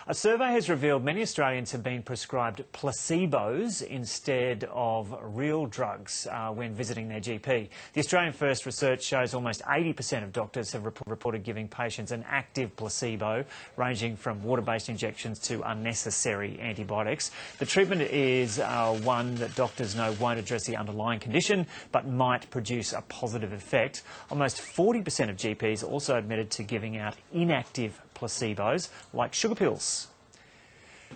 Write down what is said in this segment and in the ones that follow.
A survey has revealed many Australians have been prescribed placebos instead of real drugs when visiting their GP. The Australian First research shows almost 80% of doctors have reported giving patients an active placebo, ranging from water-based injections to unnecessary antibiotics. The treatment is one that doctors know won't address the underlying condition, but might produce a positive effect. Almost 40% of GPs also admitted to giving out inactive placebos, like sugar pills.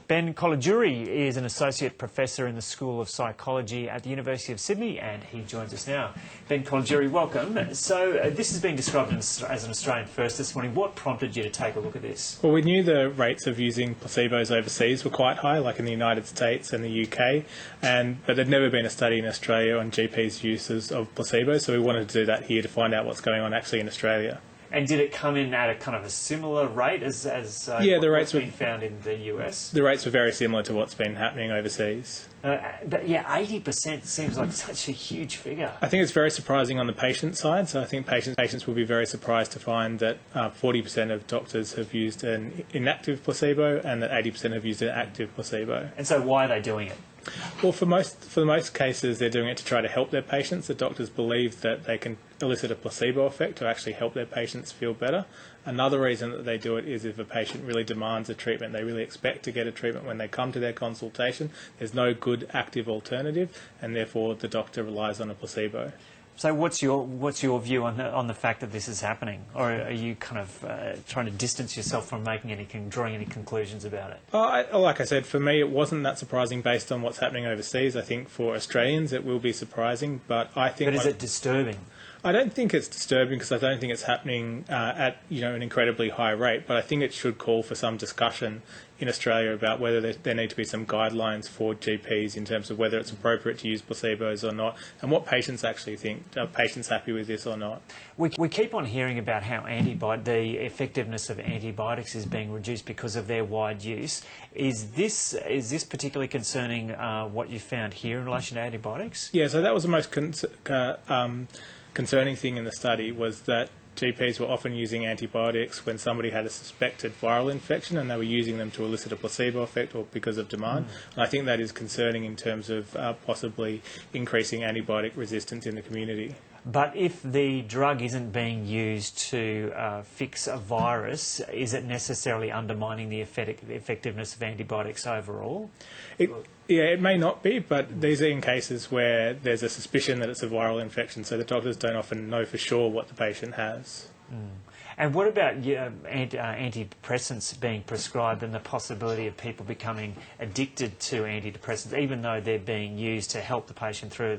Ben Colagiuri is an associate professor in the School of Psychology at the University of Sydney, and he joins us now. Ben Colagiuri, welcome. So this has been described as an Australian first this morning. What prompted you to take a look at this? Well, we knew the rates of using placebos overseas were quite high, like in the United States and the UK, but there'd never been a study in Australia on GPs' uses of placebos, so we wanted to do that here to find out what's going on actually in Australia. And did it come in at a kind of a similar rate as the rates what's been found in the US? The rates were very similar to what's been happening overseas. But yeah, 80% seems like such a huge figure. I think it's very surprising on the patient side. So I think patients will be very surprised to find that 40% of doctors have used an inactive placebo and that 80% have used an active placebo. And so why are they doing it? Well, for the most cases, they're doing it to try to help their patients. The doctors believe that they can elicit a placebo effect to actually help their patients feel better. Another reason that they do it is if a patient really demands a treatment, they really expect to get a treatment when they come to their consultation. There's no good active alternative, and therefore the doctor relies on a placebo. So what's your view on the fact that this is happening, or are you kind of trying to distance yourself from drawing any conclusions about it? Like I said, for me it wasn't that surprising based on what's happening overseas. I think for Australians it will be surprising, but I think. But is it disturbing? I don't think it's disturbing because I don't think it's happening at an incredibly high rate, but I think it should call for some discussion in Australia about whether there need to be some guidelines for GPs in terms of whether it's appropriate to use placebos or not, and what patients actually think. Are patients happy with this or not? We keep on hearing about how the effectiveness of antibiotics is being reduced because of their wide use. Is this particularly concerning what you found here in relation to antibiotics? Yeah, so that was the most concerning thing in the study, was that GPs were often using antibiotics when somebody had a suspected viral infection and they were using them to elicit a placebo effect or because of demand. And I think that is concerning in terms of possibly increasing antibiotic resistance in the community. But if the drug isn't being used to fix a virus, is it necessarily undermining the effectiveness of antibiotics overall? It may not be, but these are in cases where there's a suspicion that it's a viral infection, so the doctors don't often know for sure what the patient has. And what about antidepressants being prescribed and the possibility of people becoming addicted to antidepressants, even though they're being used to help the patient through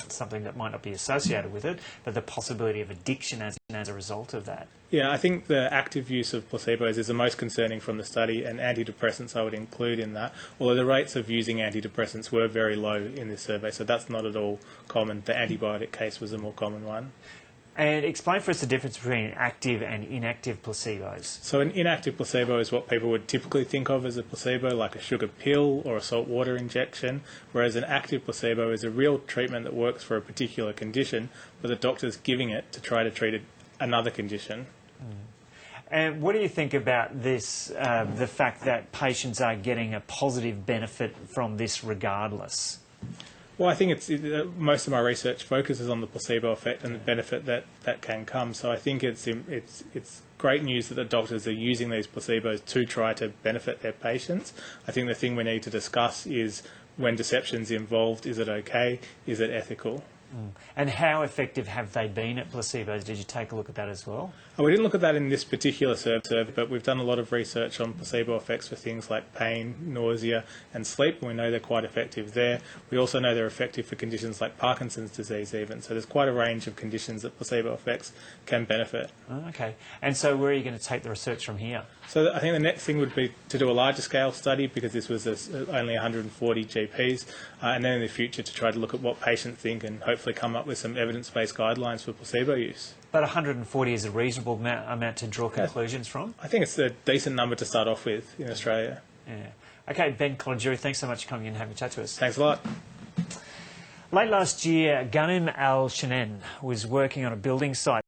something that might not be associated with it, but the possibility of addiction as a result of that? Yeah, I think the active use of placebos is the most concerning from the study, and antidepressants I would include in that, although the rates of using antidepressants were very low in this survey, so that's not at all common. The antibiotic case was a more common one. And explain for us the difference between active and inactive placebos. So an inactive placebo is what people would typically think of as a placebo, like a sugar pill or a salt water injection, whereas an active placebo is a real treatment that works for a particular condition, but the doctor's giving it to try to treat another condition. And what do you think about this, the fact that patients are getting a positive benefit from this regardless? Well, I think most of my research focuses on the placebo effect and the benefit that can come. So I think it's great news that the doctors are using these placebos to try to benefit their patients. I think the thing we need to discuss is, when deception's involved, is it okay? Is it ethical? And how effective have they been at placebos? Did you take a look at that as well? We didn't look at that in this particular survey, but we've done a lot of research on placebo effects for things like pain, nausea and sleep, and we know they're quite effective there. We also know they're effective for conditions like Parkinson's disease even, so there's quite a range of conditions that placebo effects can benefit. Okay, and so where are you going to take the research from here? So I think the next thing would be to do a larger scale study, because this was only 140 GPs, and then in the future to try to look at what patients think and hopefully come up with some evidence-based guidelines for placebo use. But 140 is a reasonable amount to draw conclusions from? I think it's a decent number to start off with in Australia. Yeah. Okay, Ben Colagiuri, thanks so much for coming in and having a chat to us. Thanks a lot. Late last year, Ghanem Al-Shanen was working on a building site